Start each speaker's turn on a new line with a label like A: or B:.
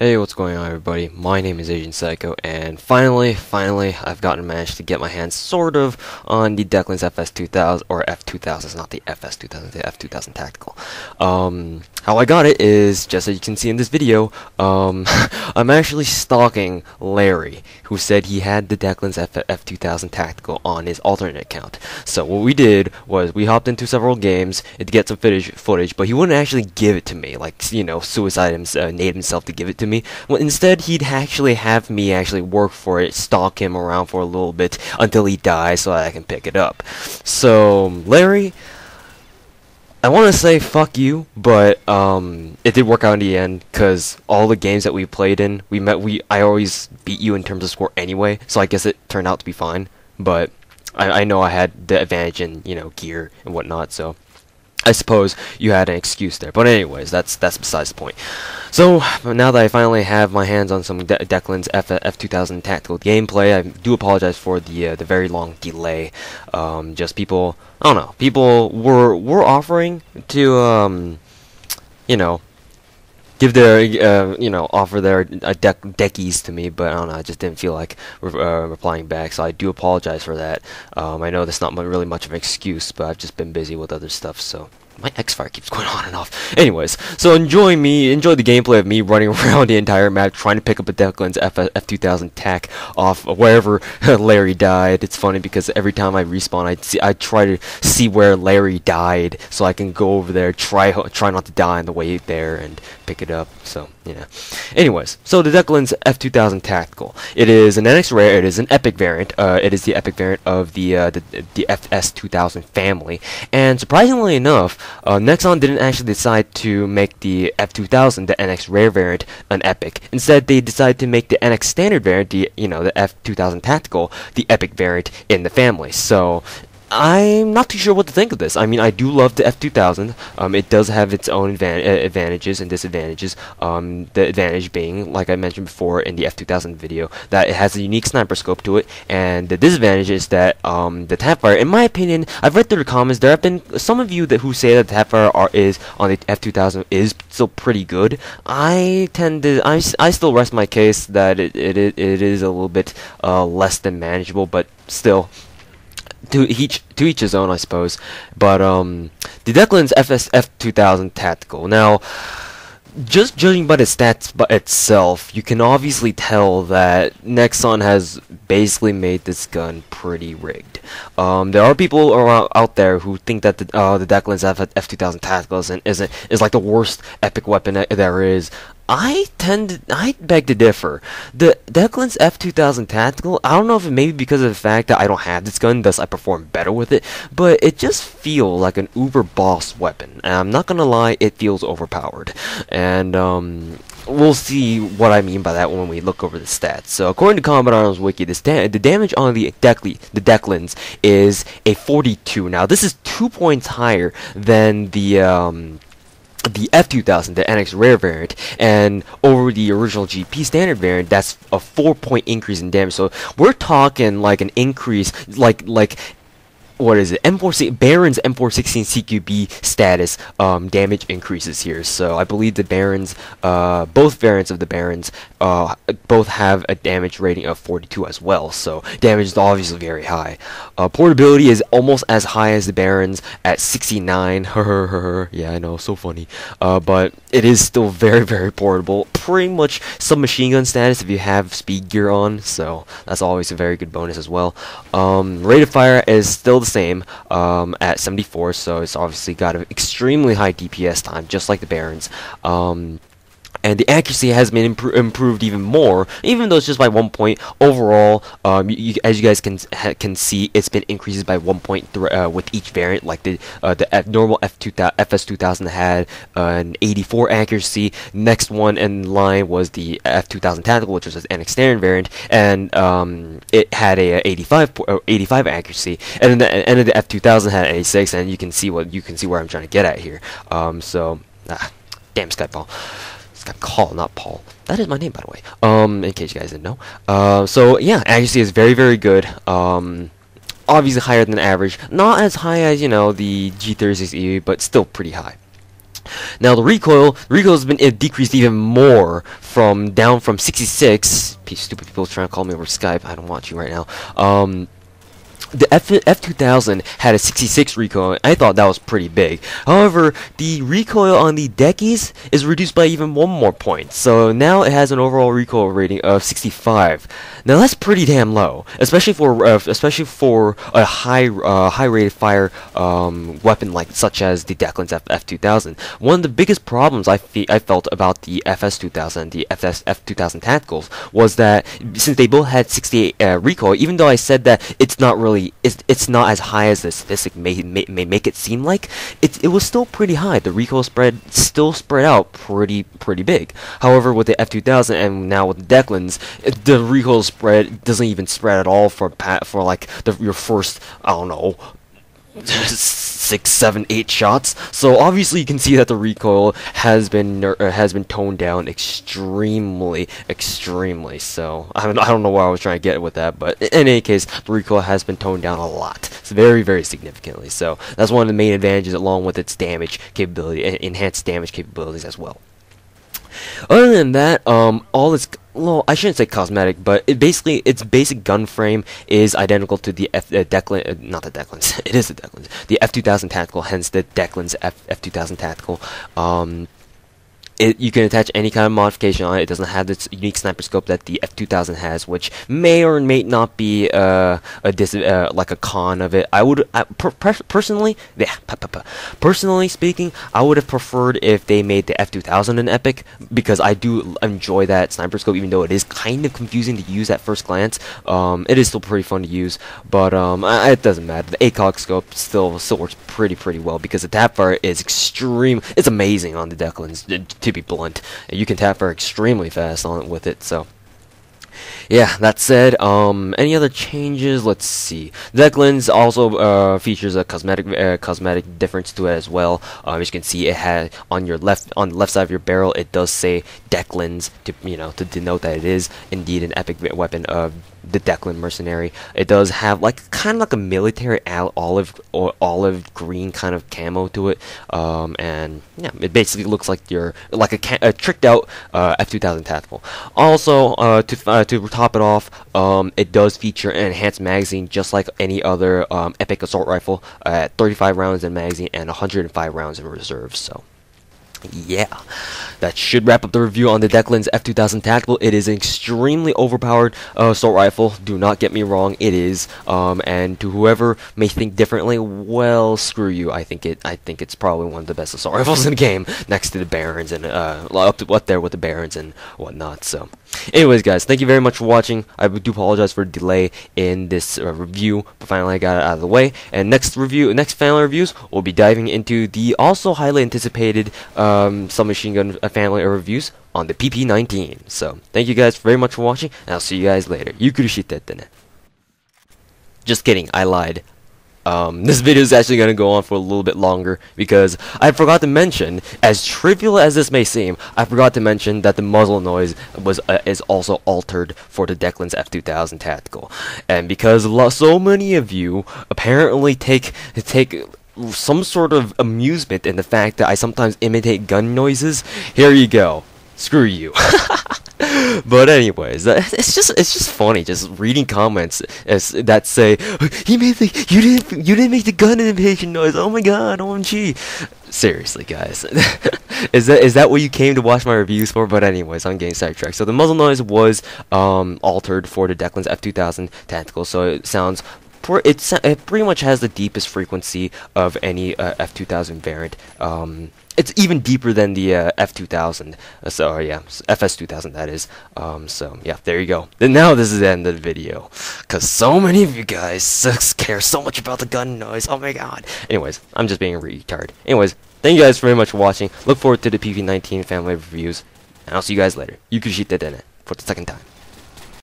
A: Hey, what's going on, everybody? My name is Asian Psycho, and finally, I've managed to get my hands sort of on the Deckland's FS2000, or F2000, it's not the FS2000, the F2000 Tactical. How I got it is, just as you can see in this video, I'm actually stalking Larry, who said he had the Deckland's F2000 Tactical on his alternate account. So what we did was, we hopped into several games to get some footage, but he wouldn't actually give it to me, like, you know, named himself to give it to me. Well, instead, he'd actually have me actually work for it, stalk him around for a little bit until he dies so that I can pick it up. So, Larry, I want to say fuck you, but it did work out in the end, because all the games that we played in, I always beat you in terms of score anyway, so I guess it turned out to be fine. But I know I had the advantage in, you know, gear and whatnot, so I suppose you had an excuse there. But anyways, that's besides the point. So now that I finally have my hands on some Deckland's F2000 Tactical gameplay, I do apologize for the very long delay. Just people, I don't know, people were offering to you know, give their offer their Deckies to me, but I don't know, I just didn't feel like replying back, so I do apologize for that. I know that's not really much of an excuse, but I've just been busy with other stuff, so my X-Fire keeps going on and off. Anyways, so enjoy the gameplay of me running around the entire map trying to pick up a Deckland's F2000 Tac off wherever Larry died. It's funny because every time I respawn, I try to see where Larry died so I can go over there, try not to die on the way there and pick it up. So, you know. Anyways, so the Deckland's F2000 Tactical. It is an NX Rare. It is an epic variant. It is the epic variant of the FS2000 family. And surprisingly enough, Nexon didn't actually decide to make the F2000, the NX Rare variant, an epic. Instead, they decided to make the NX Standard variant, the F2000 Tactical, the epic variant in the family. So I'm not too sure what to think of this. I mean, I do love the F2000. It does have its own advantages and disadvantages. The advantage being, like I mentioned before in the F2000 video, that it has a unique sniper scope to it, and the disadvantage is that the hipfire, in my opinion, I've read through the comments, there have been some of you who say that the hipfire is on the F2000 is still pretty good. I still rest my case that it is a little bit less than manageable, but still, to each his own, I suppose. But the Deckland's F2000 Tactical. Now, just judging by the stats by itself, you can obviously tell that Nexon has basically made this gun pretty rigged. There are people out there who think that the Deckland's F2000 Tactical is like the worst epic weapon there is. I beg to differ. The Deckland's F2000 Tactical, I don't know if it may be because of the fact that I don't have this gun, thus I perform better with it, but it just feels like an uber boss weapon. And I'm not gonna lie, it feels overpowered. And we'll see what I mean by that when we look over the stats. So according to Combat Arms Wiki, the damage on the Decklands is a 42. Now this is 2 points higher than the F2000, the NX Rare variant, and over the original GP standard variant, that's a 4-point increase in damage. So we're talking like an increase, like what is it? Baron's M416 CQB status damage increases here. So I believe the Barons, both variants of the Barons, both have a damage rating of 42 as well. So damage is obviously very high. Portability is almost as high as the Barons at 69. Yeah, I know, so funny. But it is still very, very portable. Pretty much submachine gun status if you have speed gear on. So that's always a very good bonus as well. Rate of fire is still the same at 74, so it's obviously got an extremely high DPS time, just like the Barons. And the accuracy has been improved even more, even though it's just by 1 point. Overall, as you guys can see, it's been increases by 1 point with each variant. Like the normal FS2000 had an 84 accuracy. Next one in line was the F2000 Tactical, which was an NX Standard variant, and it had a 85 accuracy. And then the end of the F2000 had an 86, and you can see where I'm trying to get at here. Damn Skyfall. Call, not Paul. That is my name, by the way. In case you guys didn't know. So yeah, accuracy is very, very good. Obviously higher than average. Not as high as, you know, the G36E, but still pretty high. Now the recoil has been decreased even more from down from 66. Stupid people trying to call me over Skype. I don't want you right now. The F2000 had a 66 recoil, and I thought that was pretty big. However, the recoil on the Deckies is reduced by even one more point, so now it has an overall recoil rating of 65. Now that's pretty damn low, especially for a high rated fire weapon such as the Deckland's F2000. One of the biggest problems I felt about the FS2000 and the F2000 Tacticals was that since they both had 68 recoil, even though I said that it's not as high as the statistic may make it seem like, it was still pretty high. The recoil spread still spread out pretty big. However, with the F2000 and now with the Decklands, the recoil spread doesn't even spread at all for like your first, I don't know, 6, 7, 8 shots. So obviously you can see that the recoil has been toned down extremely. So I don't know where I was trying to get with that, but in any case, the recoil has been toned down a lot. It's very significantly. So that's one of the main advantages, along with its damage capability, enhanced damage capabilities as well. Other than that, all its, well, I shouldn't say cosmetic, but its basic gun frame is identical to the Deckland, not the Decklands, it is the Decklands, the F2000 Tactical, hence the Deckland's F2000 Tactical. You can attach any kind of modification on it. It doesn't have this unique sniper scope that the F2000 has, which may or may not be like a con of it. Personally speaking, I would have preferred if they made the F2000 an epic, because I do enjoy that sniper scope, even though it is kind of confusing to use at first glance. It is still pretty fun to use, but it doesn't matter. The ACOG scope still works pretty well, because the tap fire is it's amazing on the Decklands. To be blunt, you can tap fire extremely fast on it with it. So yeah, that said, any other changes? Let's see. Decklands also features a cosmetic difference to it as well. As you can see, it had on the left side of your barrel, it does say Decklands to denote that it is indeed an epic weapon of the Deckland mercenary. It does have kind of like a military olive green kind of camo to it, and yeah, it basically looks like a tricked out F2000 Tactical. Also, to top it off, it does feature an enhanced magazine, just like any other epic assault rifle, at 35 rounds in magazine and 105 rounds in reserve. So yeah, that should wrap up the review on the Deckland's F2000 Tactical. It is an extremely overpowered assault rifle. Do not get me wrong, it is. And to whoever may think differently, well, screw you. I think it's probably one of the best assault rifles in the game, next to the Barons and up there with the Barons and whatnot. So, anyways, guys, thank you very much for watching. I do apologize for the delay in this review, but finally I got it out of the way. And next family reviews, we'll be diving into the also highly anticipated submachine gun family of reviews on the PP19. So thank you guys very much for watching, and I'll see you guys later. Just kidding, I lied. This video is actually going to go on for a little bit longer, because I forgot to mention, as trivial as this may seem, I forgot to mention that the muzzle noise is also altered for the Deckland's F2000 Tactical. And because so many of you apparently take some sort of amusement in the fact that I sometimes imitate gun noises, here you go. Screw you. But anyways, it's just funny just reading comments that say, you didn't make the gun imitation noise. Oh my god, OMG. Seriously, guys. is that what you came to watch my reviews for? But anyways, I'm getting sidetracked. So the muzzle noise was altered for the Deckland's F2000 Tactical, so it sounds it pretty much has the deepest frequency of any F2000 variant. It's even deeper than the F2000. So yeah, FS2000 that is. So yeah, there you go. Then now this is the end of the video, cause so many of you guys care so much about the gun noise. Oh my god. Anyways, I'm just being a retard. Anyways, thank you guys very much for watching. Look forward to the PP19 family reviews, and I'll see you guys later. For the second time.